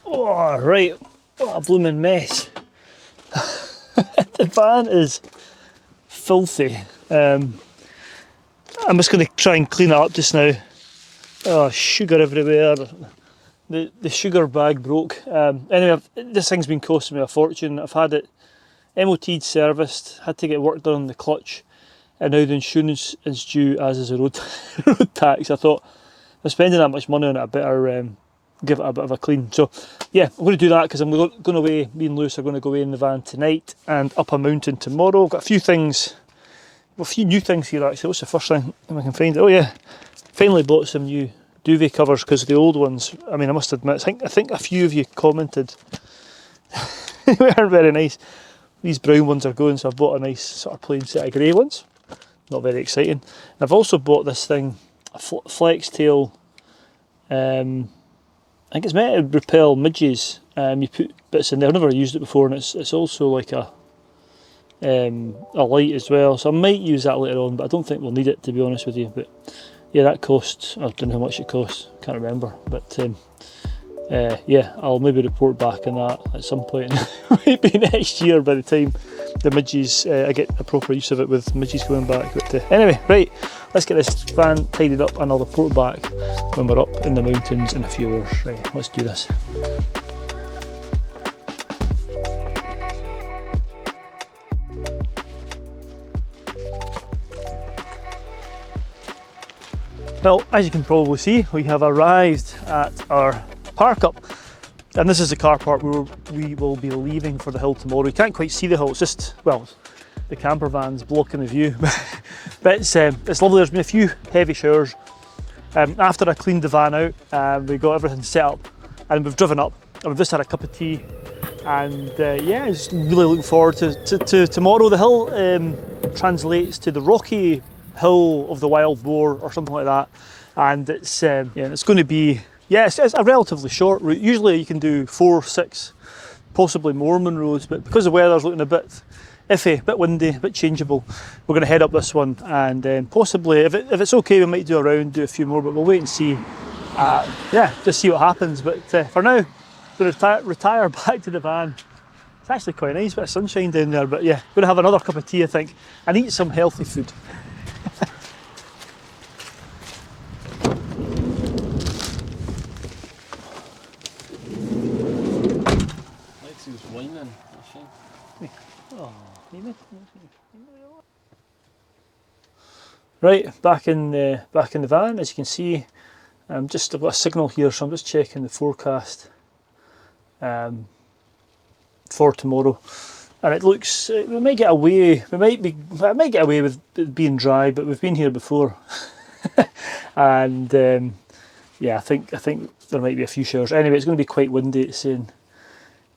Oh, right, what a blooming mess. The van is filthy. I'm just going to try and clean it up just now. Oh, sugar everywhere. The sugar bag broke. Anyway, this thing's been costing me a fortune. I've had it MOT'd, serviced, had to get work done on the clutch, and now the insurance is due, as is the road, road tax. I thought, I'm spending that much money on it, I better give it a bit of a clean. So yeah, I'm going to do that because I'm going away. Me and Lewis are going to go away in the van tonight and up a mountain tomorrow. I've got a few things, well, a few new things here actually. What's the first thing I can find? Oh yeah, finally bought some new duvet covers because the old ones, I mean, I must admit, I think a few of you commented they weren't very nice. These brown ones are going, so I've bought a nice sort of plain set of grey ones. Not very exciting. And I've also bought this thing, a flex tail. I think it's meant to repel midges. You put bits in there. I've never used it before, and it's also like a light as well. So I might use that later on, but I don't think we'll need it, to be honest with you. But yeah, that costs, I don't know how much it costs, can't remember. But yeah, I'll maybe report back on that at some point. Maybe next year by the time the midges, I get a proper use of it with midges going back. But anyway, right, let's get this van tidied up and I'll report back when we're up in the mountains in a few hours. Right, let's do this. Well, as you can probably see, we have arrived at our park up, and this is the car park where we will be leaving for the hill tomorrow. You can't quite see the hill, it's just, well, the camper van's blocking the view. But it's lovely. There's been a few heavy showers. After I cleaned the van out, we got everything set up and we've driven up and we've just had a cup of tea, and yeah, just really looking forward to tomorrow. The hill translates to the Rocky Hill of the Wild Boar or something like that, and it's yeah, it's going to be, yeah, it's a relatively short route. Usually you can do 4, 6, possibly more munros, but because the weather's looking a bit iffy, a bit windy, a bit changeable, we're going to head up this one, and possibly, if it's okay, we might do a round, do a few more, but we'll wait and see. Yeah, just see what happens. But for now, I'm going to retire back to the van. It's actually quite nice, bit of sunshine down there, but yeah, going to have another cup of tea, I think, and eat some healthy food. Right, back in the van. As you can see, I've got a signal here, so I'm just checking the forecast for tomorrow, and it looks we might get away. I might get away with it being dry, but we've been here before, and yeah, I think there might be a few showers. Anyway, it's going to be quite windy. It's saying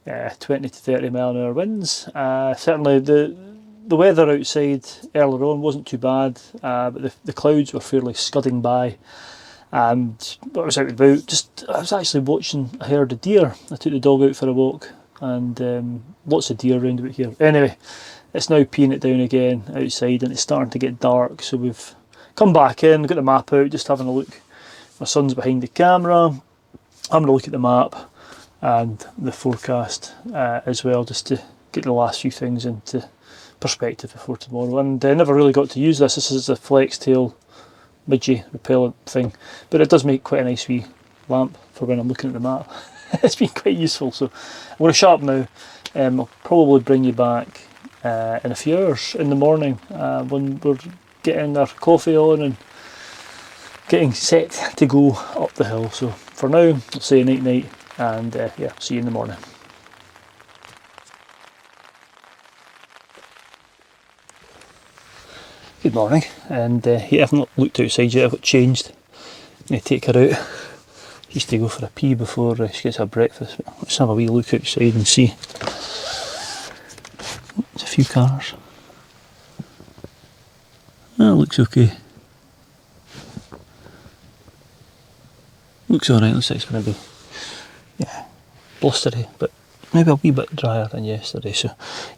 20 to 30 mile an hour winds. Certainly the weather outside earlier on wasn't too bad, but the clouds were fairly scudding by, and I was out and about. I was actually watching a herd of deer. I took the dog out for a walk, and lots of deer around about here. Anyway, it's now peeing it down again outside, and it's starting to get dark, so we've come back in, got the map out, just having a look. My son's behind the camera, having a look at the map and the forecast as well, just to get the last few things into perspective before tomorrow. And I never really got to use this. This is a flex tail midgie repellent thing, but it does make quite a nice wee lamp for when I'm looking at the map. It's been quite useful. So I'm going to shut up now. I'll probably bring you back in a few hours in the morning when we're getting our coffee on and getting set to go up the hill. So for now, I'll say night night, and yeah, see you in the morning. Good morning, and yeah, I've not looked outside yet. I've got changed. I'm going to take her out. She used to go for a pee before she gets her breakfast. Let's have a wee look outside and see. There's a few cars. That looks okay. Looks alright. Looks like it's going to be, yeah, blustery, but maybe a wee bit drier than yesterday. So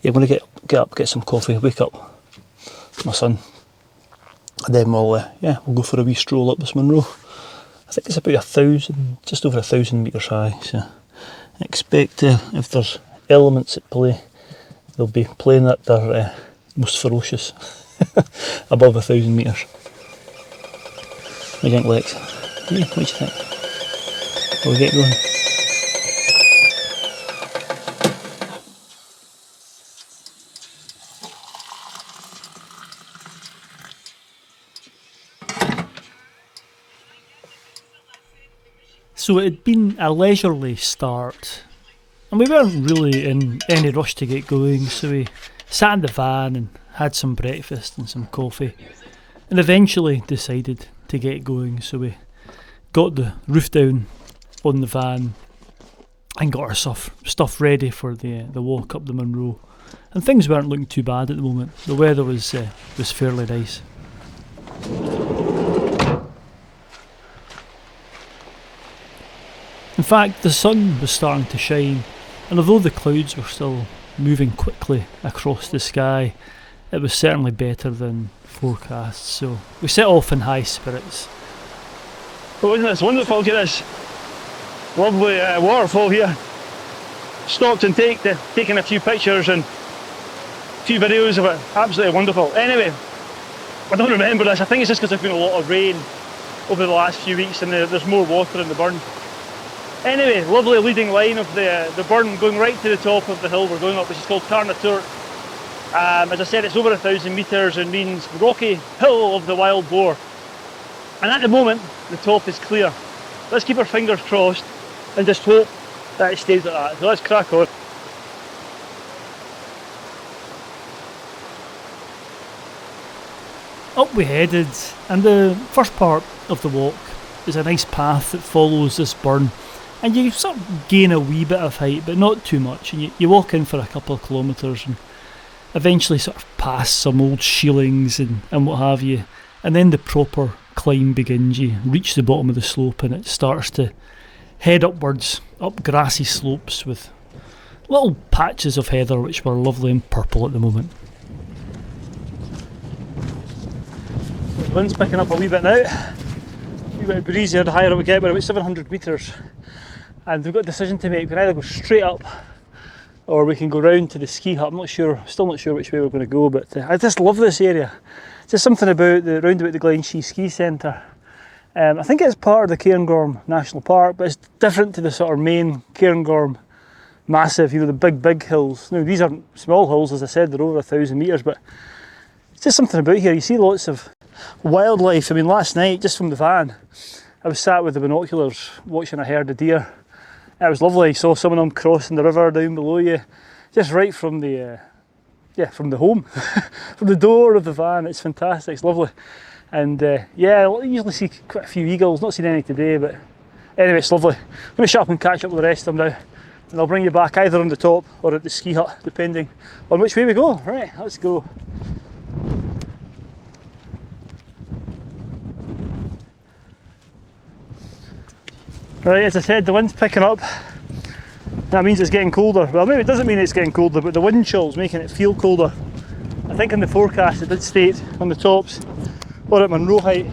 yeah, I'm going to get up, get some coffee, wake up my son, and then we'll go for a wee stroll up this Munro. I think it's about 1,000, just over 1,000 metres high. So expect if there's elements at play, they'll be playing at their most ferocious above 1,000 metres. What do you think, Lex? Yeah, what do you think? Will we get going? So it had been a leisurely start, and we weren't really in any rush to get going, so we sat in the van and had some breakfast and some coffee, and eventually decided to get going. So we got the roof down on the van and got our stuff ready for the walk up the Munro, and things weren't looking too bad at the moment. The weather was fairly nice. In fact, the sun was starting to shine, and although the clouds were still moving quickly across the sky, it was certainly better than forecast, so we set off in high spirits. But wasn't this wonderful? Look at this lovely waterfall here. Stopped and taken a few pictures and a few videos of it. Absolutely wonderful. Anyway, I don't remember this. I think it's just because there's been a lot of rain over the last few weeks and there's more water in the burn. Anyway, lovely leading line of the burn going right to the top of the hill we're going up, which is called Carnatour. As I said, it's over 1,000 metres and means rocky hill of the wild boar. And at the moment, the top is clear. Let's keep our fingers crossed and just hope that it stays like that. So let's crack on. Up we headed, and the first part of the walk is a nice path that follows this burn, and you sort of gain a wee bit of height, but not too much, and you walk in for a couple of kilometres and eventually sort of pass some old shielings and what have you, and then the proper climb begins. You reach the bottom of the slope and it starts to head upwards, up grassy slopes with little patches of heather which were lovely and purple at the moment. The wind's picking up a wee bit now. A wee bit breezier the higher up we get. We're about 700 metres and we've got a decision to make. We can either go straight up or we can go round to the ski hut. I'm not sure, still not sure which way we're going to go, but I just love this area. Just something about the round about the Glenshee Ski Centre. I think it's part of the Cairngorm National Park, but it's different to the sort of main Cairngorm massive, you know, the big hills. Now these aren't small hills, as I said, they're over 1,000 metres, but it's just something about here. You see lots of wildlife. I mean, last night, just from the van, I was sat with the binoculars watching a herd of deer. It was lovely. You saw some of them crossing the river down below you, just right from the from the home, from the door of the van. It's fantastic, it's lovely. And yeah, I usually see quite a few eagles, not seen any today, but anyway, it's lovely. I'm going to shut up and catch up with the rest of them now, and I'll bring you back either on the top or at the ski hut, depending on which way we go. Right, let's go. Right, as I said, the wind's picking up. That means it's getting colder. Well, maybe it doesn't mean it's getting colder, but the wind chill's making it feel colder. I think in the forecast it did state on the tops, or at Munro height,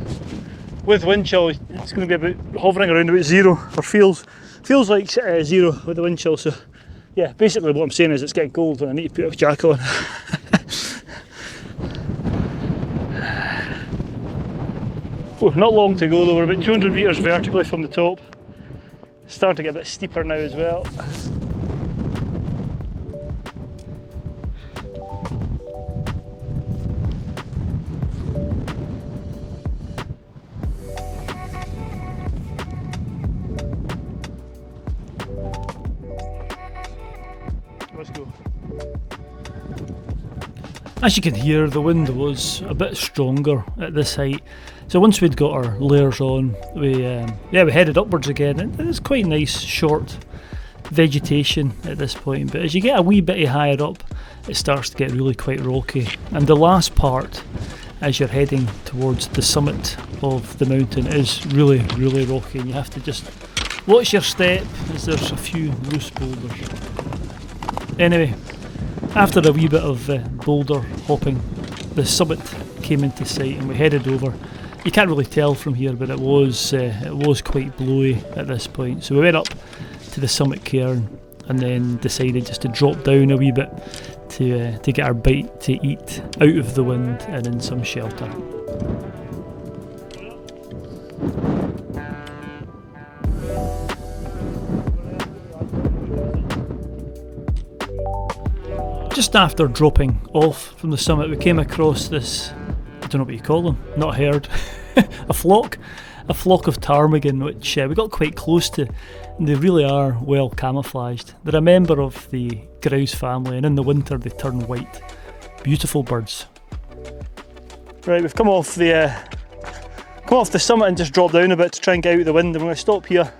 with wind chill, it's going to be about hovering around about 0, or feels like 0 with the wind chill. So yeah, basically what I'm saying is it's getting cold and I need to put a jacket on. Oh, not long to go though, we're about 200 metres vertically from the top. It's starting to get a bit steeper now as well. Let's go. As you can hear, the wind was a bit stronger at this height. So once we'd got our layers on, we headed upwards again. And it's quite nice, short vegetation at this point. But as you get a wee bit higher up, it starts to get really quite rocky. And the last part, as you're heading towards the summit of the mountain, is really, really rocky. And you have to just watch your step, as there's a few loose boulders. Anyway, after a wee bit of boulder hopping, the summit came into sight and we headed over. You can't really tell from here, but it was quite blowy at this point. So we went up to to the summit cairn, and then decided just to drop down a wee bit to get our bite to eat out of the wind and in some shelter. Just after dropping off from the summit, we came across this, I don't know what you call them, not a herd, a flock of ptarmigan, which we got quite close to, and they really are well camouflaged. They're a member of the grouse family, and in the winter they turn white. Beautiful birds. Right, we've come off the summit and just dropped down a bit to try and get out of the wind, and we're going to stop here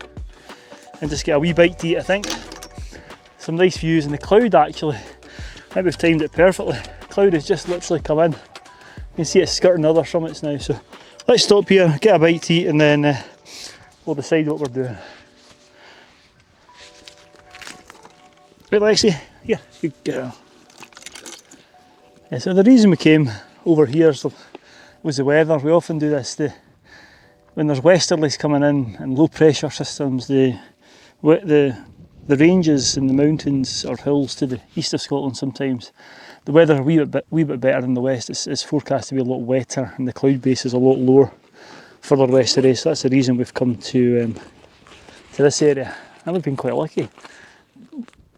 and just get a wee bite to eat, I think. Some nice views, and the cloud actually, I think we've timed it perfectly. The cloud has just literally come in. You can see it skirting other summits now, so let's stop here, get a bite to eat, and then we'll decide what we're doing. Right, Lexi, here, good girl. Yeah, so the reason we came over here was the weather. We often do this when there's westerlies coming in and low pressure systems. The ranges and the mountains or hills to the east of Scotland, sometimes the weather a wee bit better than the west. It's forecast to be a lot wetter, and the cloud base is a lot lower further west today. So that's the reason we've come to this area, and we've been quite lucky.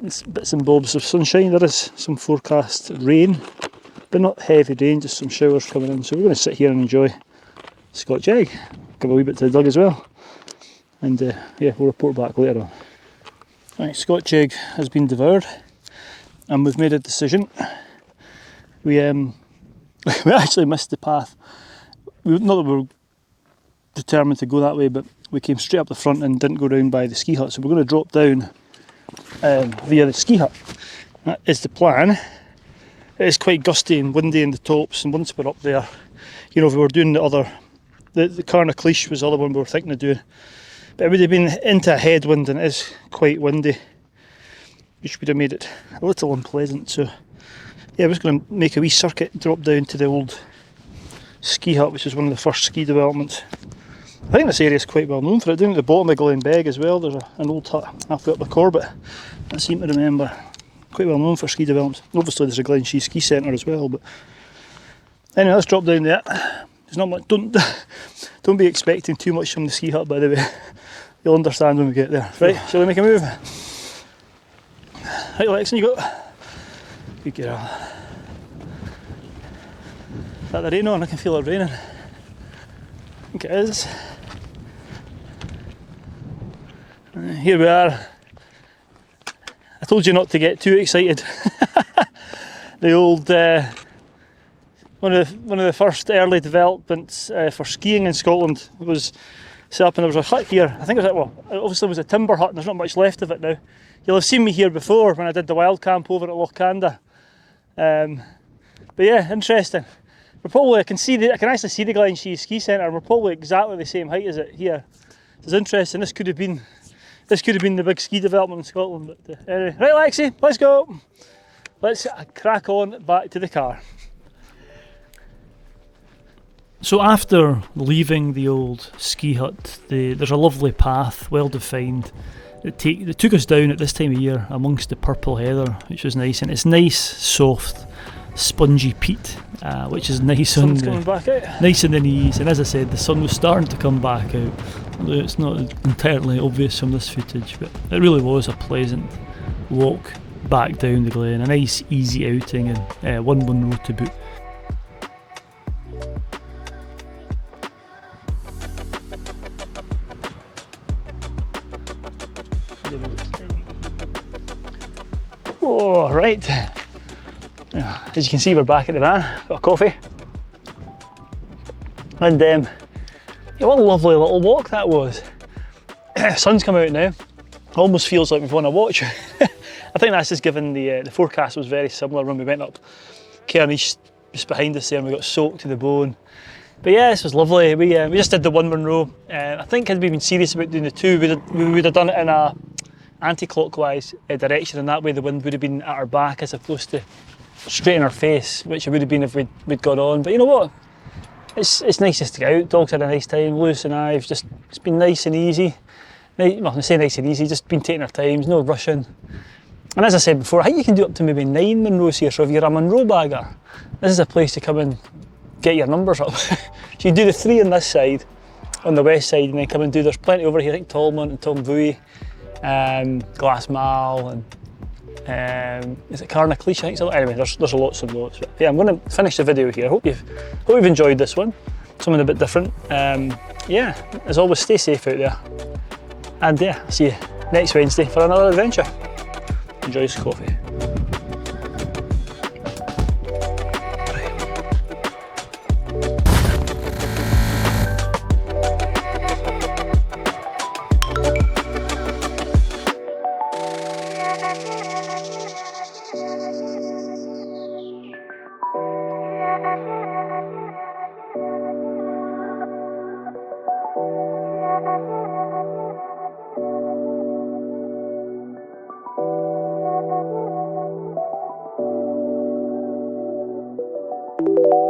It's bits and bobs of sunshine. There is some forecast rain, but not heavy rain, just some showers coming in. So we're going to sit here and enjoy Scotch egg. Give a wee bit to the Doug as well, and yeah, we'll report back later on. Right, Scotch egg has been devoured, and we've made a decision. We actually missed the path. Not that we were determined to go that way, but we came straight up the front and didn't go round by the ski hut. So we're going to drop down via the ski hut. That is the plan. It is quite gusty and windy in the tops, and once we're up there, you know, if we were doing the Carnacleach was the other one we were thinking of doing. But it would have been into a headwind, and it is quite windy, which would have made it a little unpleasant. So yeah, I was going to make a wee circuit, drop down to the old ski hut, which is one of the first ski developments. I think this area is quite well known for it. Down at the bottom of Glenbeig as well, there's an old hut halfway up the Corbett, I seem to remember. Quite well known for ski developments. Obviously there's a Glenshee ski centre as well, but anyway, let's drop down there. There's not much, don't be expecting too much from the ski hut, by the way. You'll understand when we get there. Right, shall we make a move? Right, Lexon, you go. Good girl. Is that the rain on? I can feel it raining. I think it is. Here we are. I told you not to get too excited. The old one of the first early developments for skiing in Scotland was set up, and there was a hut here. I think it was obviously it was a timber hut, and there's not much left of it now. You'll have seen me here before when I did the wild camp over at Lochcanda. But yeah, interesting. We're probably I can actually see the Glenshee ski centre, and we're probably exactly the same height as it here. It's interesting. This could have been the big ski development in Scotland. But anyway, right, Lexi, let's go. Let's crack on back to the car. So after leaving the old ski hut, there's a lovely path, well defined. It took us down at this time of year amongst the purple heather, which was nice, and it's nice, soft, spongy peat, which is nice on nice in the knees. And as I said, the sun was starting to come back out. Although it's not entirely obvious from this footage, but it really was a pleasant walk back down the glen, a nice easy outing, and one munro to boot. Oh, right. As you can see, we're back at the van. Got a coffee. And yeah, what a lovely little walk that was. Sun's come out now. Almost feels like we've won a watch. I think that's just given the forecast was very similar when we went up Cairnish, just behind us there, and we got soaked to the bone. But yeah, this was lovely. We just did the one munro. I think had we been serious about doing the two, we would have done it in a anti-clockwise direction, and that way the wind would have been at our back as opposed to straight in our face, which it would have been if we'd gone on. But you know what? It's nice just to get out. Dogs had a nice time. Lewis and I, it's been nice and easy. well, I say nice and easy, just been taking our times, no rushing. And as I said before, I think you can do up to maybe 9 munros here, so if you're a munro bagger, this is a place to come and get your numbers up. So you can do the 3 on this side, on the west side, and then come and do, there's plenty over here, I think Tolmont and Tomvui, Glassmal, and is it Carnacleese? I think so. Anyway, there's lots of those. But yeah, I'm going to finish the video here. Hope you've enjoyed this one, something a bit different. Yeah, as always, stay safe out there. And yeah, I'll see you next Wednesday for another adventure. Enjoy some coffee. You